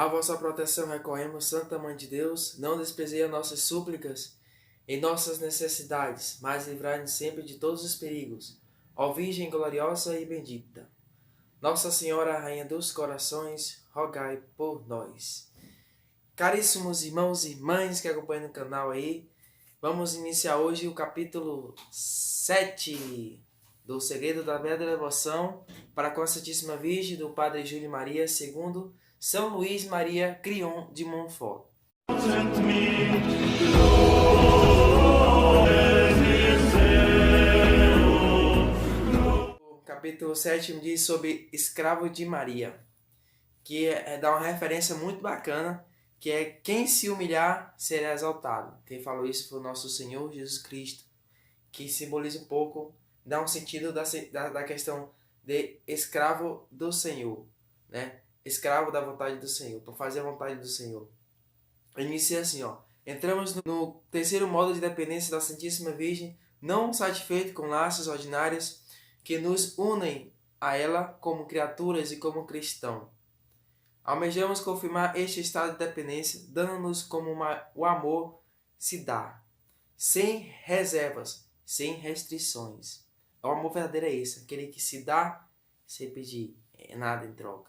À vossa proteção recorremos, Santa Mãe de Deus, não desprezei as nossas súplicas em nossas necessidades, mas livrai-nos sempre de todos os perigos. Ó Virgem gloriosa e bendita, Nossa Senhora, Rainha dos Corações, rogai por nós. Caríssimos irmãos e irmãs que acompanham o canal aí, vamos iniciar hoje o capítulo 7 do Segredo da Bela Devoção para com a Santíssima Virgem do Padre Júlio Maria, segundo São Luís Maria Crion de Montfort. O capítulo 7 diz sobre escravo de Maria, que dá uma referência muito bacana, que é quem se humilhar será exaltado. Quem falou isso foi o nosso Senhor Jesus Cristo, que simboliza um pouco, dá um sentido da questão de escravo do Senhor, né? Escravo da vontade do Senhor, para fazer a vontade do Senhor. Inicia assim, ó. Entramos no terceiro modo de dependência da Santíssima Virgem, não satisfeito com laços ordinários que nos unem a ela como criaturas e como cristão. Almejamos confirmar este estado de dependência, dando-nos como o amor se dá, sem reservas, sem restrições. O amor verdadeiro é esse, aquele que se dá sem pedir nada em troca.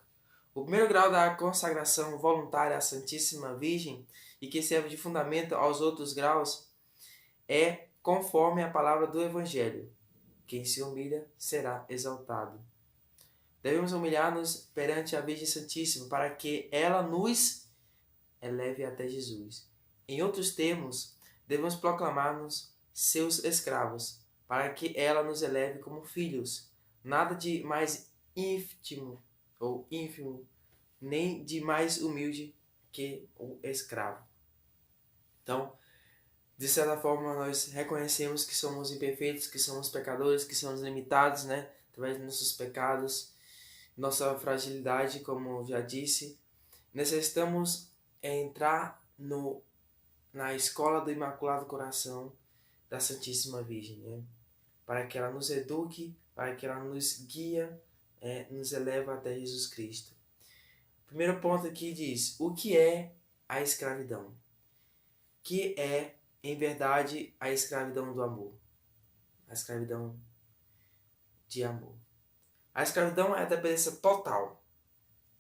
O primeiro grau da consagração voluntária à Santíssima Virgem, e que serve de fundamento aos outros graus, é conforme a palavra do Evangelho: quem se humilha será exaltado. Devemos humilhar-nos perante a Virgem Santíssima para que ela nos eleve até Jesus. Em outros termos, devemos proclamar-nos seus escravos, para que ela nos eleve como filhos. Nada de mais ínfimo ou ínfimo, nem de mais humilde que o escravo. Então, de certa forma, nós reconhecemos que somos imperfeitos, que somos pecadores, que somos limitados, né? Através dos nossos pecados, nossa fragilidade, como já disse. Necessitamos entrar na escola do Imaculado Coração da Santíssima Virgem, né? Para que ela nos eduque, para que ela nos guie, nos eleva até Jesus Cristo. Primeiro ponto aqui diz: o que é a escravidão? Que é, em verdade, a escravidão do amor. A escravidão de amor. A escravidão é a dependência total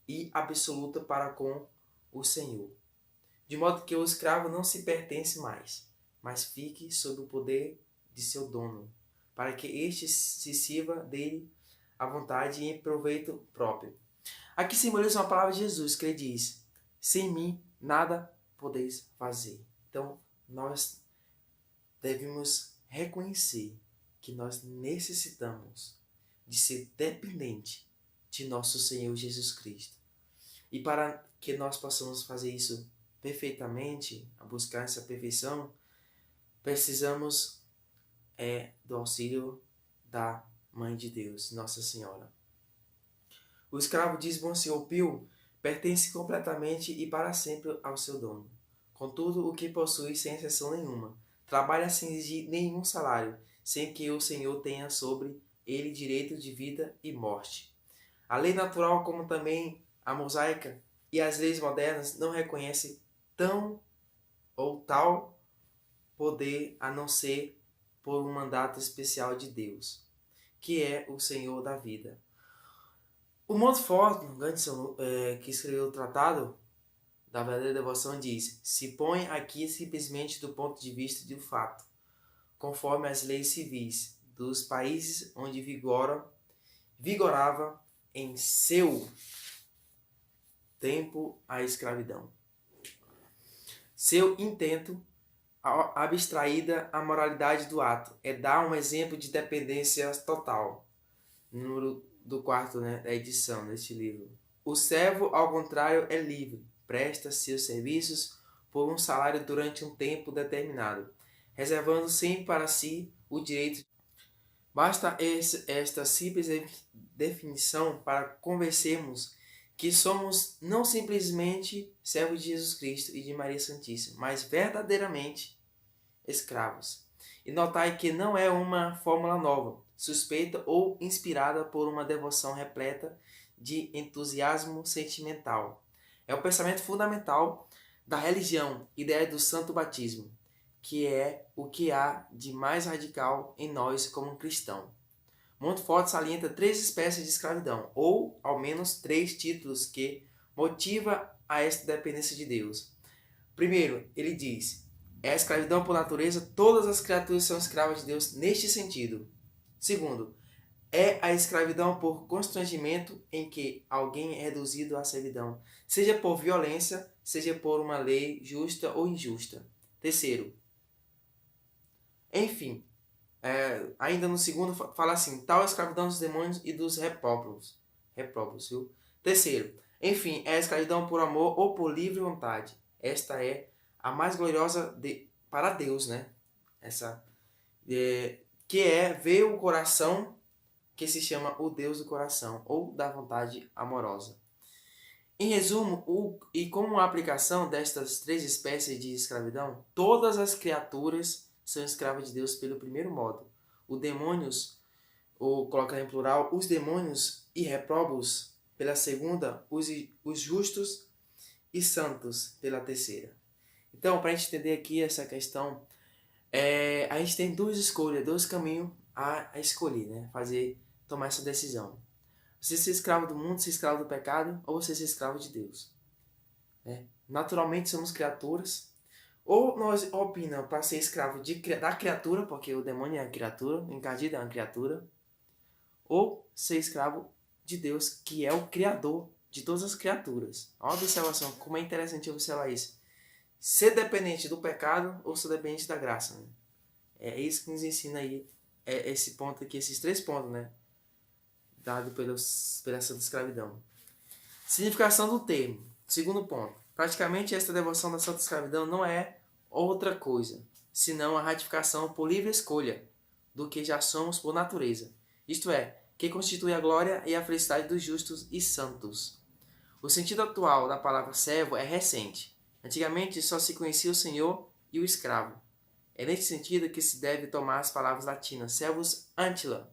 e absoluta para com o Senhor, de modo que o escravo não se pertence mais, mas fique sob o poder de seu dono, para que este se sirva dele à vontade e em proveito próprio. Aqui simboliza uma palavra de Jesus, que ele diz: sem mim nada podeis fazer. Então, nós devemos reconhecer que nós necessitamos de ser dependente de nosso Senhor Jesus Cristo. E para que nós possamos fazer isso perfeitamente, a buscar essa perfeição, precisamos do auxílio da Mãe de Deus, Nossa Senhora. O escravo, diz Bom Senhor Pio, pertence completamente e para sempre ao seu dono. Contudo, o que possui sem exceção nenhuma, trabalha sem exigir nenhum salário, sem que o Senhor tenha sobre ele direito de vida e morte. A lei natural, como também a mosaica e as leis modernas, não reconhecem tão ou tal poder a não ser por um mandato especial de Deus, que é o Senhor da vida. O Montfort, que escreveu o Tratado da Verdadeira Devoção, diz: se põe aqui simplesmente do ponto de vista do fato, conforme as leis civis dos países onde vigorava em seu tempo a escravidão. Seu intento, abstraída a moralidade do ato, é dar um exemplo de dependência total. Número do 4, da edição deste livro. O servo, ao contrário, é livre, presta seus serviços por um salário durante um tempo determinado, reservando sempre para si o direito. Basta esta simples definição para convencermos que somos não simplesmente servos de Jesus Cristo e de Maria Santíssima, mas verdadeiramente escravos. E notai que não é uma fórmula nova, suspeita ou inspirada por uma devoção repleta de entusiasmo sentimental, É o pensamento fundamental da religião, ideia do santo batismo, que é o que há de mais radical em nós como cristão. Montfort salienta 3 espécies de escravidão, ou ao menos 3 títulos que motiva a esta dependência de Deus. Primeiro, ele diz: é a escravidão por natureza, todas as criaturas são escravas de Deus neste sentido. Segundo, é a escravidão por constrangimento em que alguém é reduzido à servidão, seja por violência, seja por uma lei justa ou injusta. Terceiro, enfim, ainda no segundo fala assim, tal é a escravidão dos demônios e dos repróprios, viu? Terceiro, enfim, é a escravidão por amor ou por livre vontade. Esta é a mais gloriosa para Deus, né? Que é ver o coração, que se chama o Deus do coração, ou da vontade amorosa. Em resumo, e como aplicação destas 3 espécies de escravidão, todas as criaturas são escravas de Deus pelo primeiro modo. Os demônios, ou colocar em plural, os demônios e repróbios pela segunda, os justos e santos pela terceira. Então, para a gente entender aqui essa questão, a gente tem 2 escolhas, 2 caminhos a escolher, né? Tomar essa decisão. Você ser escravo do mundo, ser escravo do pecado, ou você ser escravo de Deus. Naturalmente somos criaturas. Ou nós opinamos para ser escravo da criatura, porque o demônio é uma criatura, o encardido é uma criatura. Ou ser escravo de Deus, que é o Criador de todas as criaturas. Olha a observação, como é interessante observar isso. Ser dependente do pecado ou ser dependente da graça. Né? É isso que nos ensina aí, esse ponto aqui, esses 3 pontos, né? Dado pela santa escravidão. Significação do termo. Segundo ponto. Praticamente esta devoção da santa escravidão não é outra coisa, senão a ratificação por livre escolha do que já somos por natureza. Isto é, que constitui a glória e a felicidade dos justos e santos. O sentido atual da palavra servo é recente. Antigamente só se conhecia o senhor e o escravo. É neste sentido que se deve tomar as palavras latinas servus antila,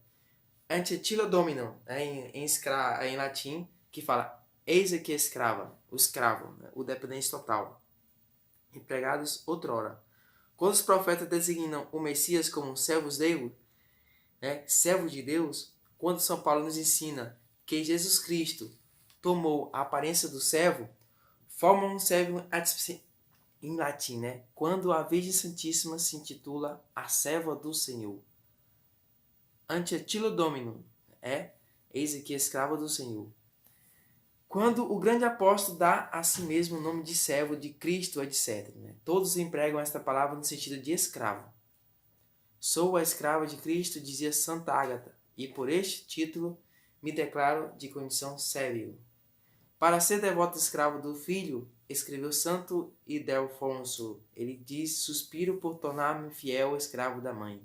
antila dominum, em latim, que fala eis aqui escrava, o escravo, né, o dependente total. Empregados outrora. Quando os profetas designam o Messias como servos Deus, servo de Deus, quando São Paulo nos ensina que Jesus Cristo tomou a aparência do servo, forma um servo em latim, né? Quando a Virgem Santíssima se intitula a serva do Senhor. Antetilo Dominum, eis aqui escrava do Senhor. Quando o grande apóstolo dá a si mesmo o nome de servo de Cristo, etc. Né? Todos empregam esta palavra no sentido de escravo. Sou a escrava de Cristo, dizia Santa Ágata, e por este título me declaro de condição servil. Para ser devoto escravo do Filho, escreveu Santo Ildefonso, ele diz, suspiro por tornar-me fiel escravo da mãe.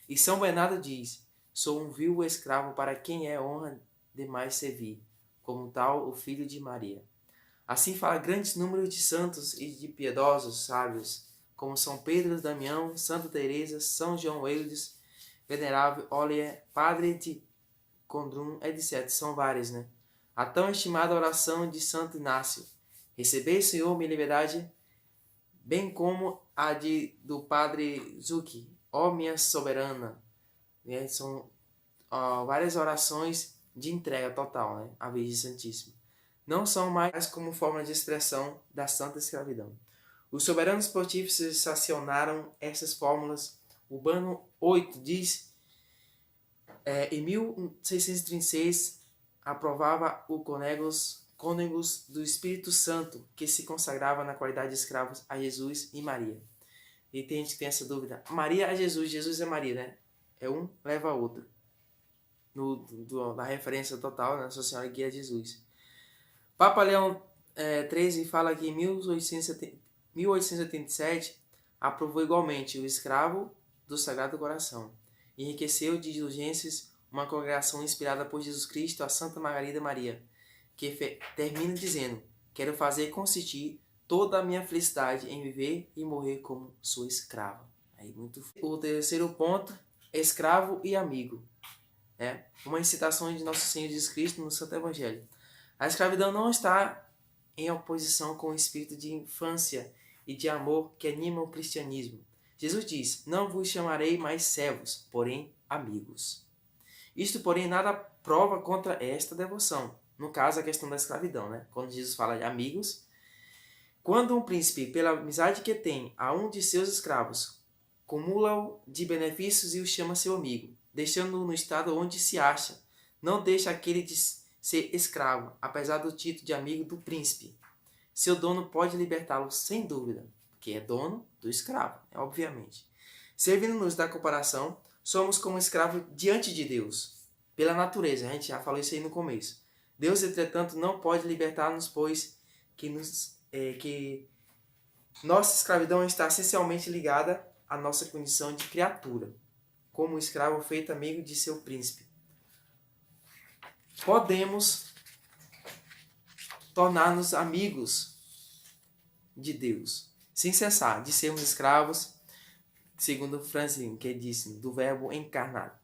E São Bernardo diz, sou um vil escravo para quem é honra demais servir, como tal o Filho de Maria. Assim fala grandes números de santos e de piedosos sábios, como São Pedro Damião, Santa Teresa, São João Eudes, Venerável Olier, Padre de Condrum, etc. São várias, né? A tão estimada oração de Santo Inácio, recebei, Senhor, minha liberdade, bem como a do Padre Zucchi, ó minha soberana. São várias orações de entrega total, né? À Virgem Santíssima. Não são mais como forma de expressão da santa escravidão. Os soberanos pontífices sancionaram essas fórmulas. Urbano VIII diz, em 1636, aprovava o cônegos do Espírito Santo, que se consagrava na qualidade de escravos a Jesus e Maria. E tem gente que tem essa dúvida. Maria é Jesus, Jesus é Maria, né? Um leva a outro. Na referência total, né? Nossa Senhora guia Jesus. Papa Leão XIII fala que em 1887 aprovou igualmente o escravo do Sagrado Coração. Enriqueceu de indulgências uma congregação inspirada por Jesus Cristo, a Santa Margarida Maria, que termina dizendo, quero fazer consistir toda a minha felicidade em viver e morrer como sua escrava. O terceiro ponto, escravo e amigo. Uma incitação de Nosso Senhor Jesus Cristo no Santo Evangelho. A escravidão não está em oposição com o espírito de infância e de amor que anima o cristianismo. Jesus diz: não vos chamarei mais servos, porém amigos. Isto, porém, nada prova contra esta devoção. No caso, a questão da escravidão, né? Quando Jesus fala de amigos. Quando um príncipe, pela amizade que tem a um de seus escravos, cumula-o de benefícios e o chama seu amigo, deixando-o no estado onde se acha, não deixa aquele de ser escravo, apesar do título de amigo do príncipe. Seu dono pode libertá-lo sem dúvida, porque é dono do escravo, obviamente. Servindo-nos da comparação, somos como escravos diante de Deus, pela natureza. A gente já falou isso aí no começo. Deus, entretanto, não pode libertar-nos, pois que nossa escravidão está essencialmente ligada à nossa condição de criatura, como escravo feito amigo de seu príncipe. Podemos tornar-nos amigos de Deus, sem cessar de sermos escravos, segundo Francine, que disse, do verbo encarnado.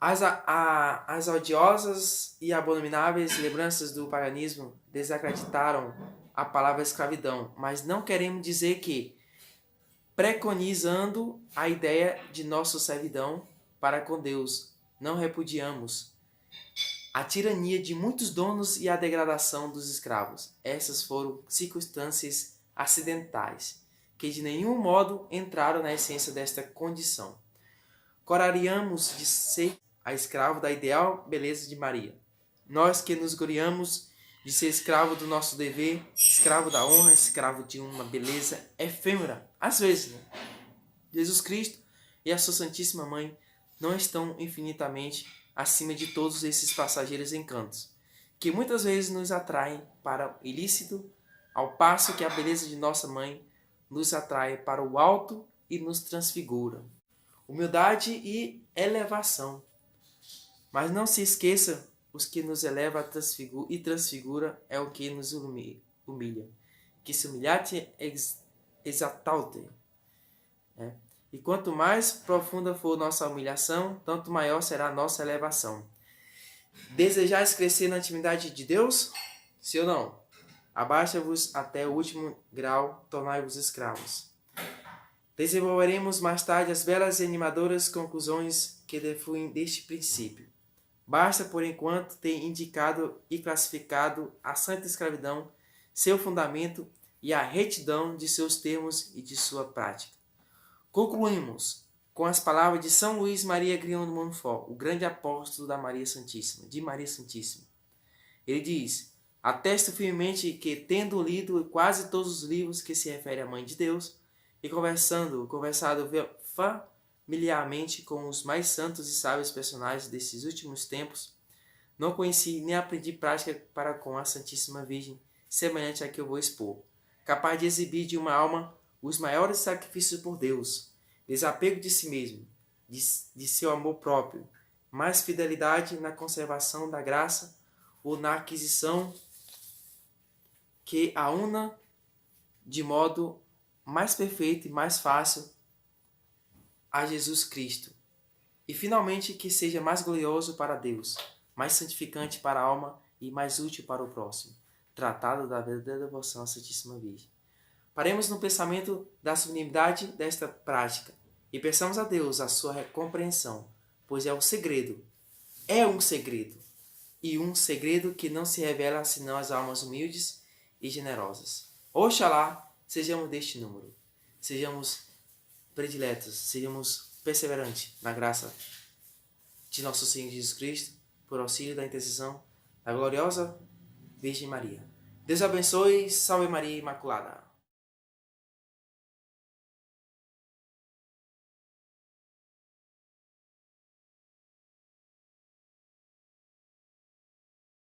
As odiosas e abomináveis lembranças do paganismo desacreditaram a palavra escravidão, mas não queremos dizer que, preconizando a ideia de nossa servidão para com Deus, não repudiamos a tirania de muitos donos e a degradação dos escravos. Essas foram circunstâncias acidentais, que de nenhum modo entraram na essência desta condição. Coraríamos de ser a escravo da ideal beleza de Maria. Nós que nos gloriamos de ser escravo do nosso dever, escravo da honra, escravo de uma beleza efêmera. Às vezes, né? Jesus Cristo e a sua Santíssima Mãe não estão infinitamente acima de todos esses passageiros encantos, que muitas vezes nos atraem para o ilícito, ao passo que a beleza de nossa Mãe nos atrai para o alto e nos transfigura. Humildade e elevação. Mas não se esqueça, os que nos eleva e transfigura é o que nos humilha. Que se humilhate exaltaute. E quanto mais profunda for nossa humilhação, tanto maior será a nossa elevação. Desejais crescer na intimidade de Deus? Sim ou não? Abaixa-vos até o último grau, tornai-vos escravos. Desenvolveremos mais tarde as belas e animadoras conclusões que defluem deste princípio. Basta, por enquanto, ter indicado e classificado a santa escravidão, seu fundamento e a retidão de seus termos e de sua prática. Concluímos com as palavras de São Luís Maria Grião de Montfort, o grande apóstolo de Maria Santíssima. Ele diz: atesto firmemente que, tendo lido quase todos os livros que se referem à Mãe de Deus, e conversado familiarmente com os mais santos e sábios personagens desses últimos tempos, não conheci nem aprendi prática para com a Santíssima Virgem, semelhante à que eu vou expor, capaz de exibir de uma alma os maiores sacrifícios por Deus, desapego de si mesmo, de seu amor próprio, mais fidelidade na conservação da graça ou na aquisição que a una de modo mais perfeito e mais fácil a Jesus Cristo. E finalmente que seja mais glorioso para Deus, mais santificante para a alma e mais útil para o próximo. Tratado da verdadeira devoção à Santíssima Virgem. Paremos no pensamento da sublimidade desta prática e peçamos a Deus a sua compreensão, pois é um segredo, e um segredo que não se revela senão às almas humildes e generosas. Oxalá sejamos deste número, sejamos prediletos, sejamos perseverantes na graça de nosso Senhor Jesus Cristo, por auxílio da intercessão da gloriosa Virgem Maria. Deus abençoe, salve Maria Imaculada.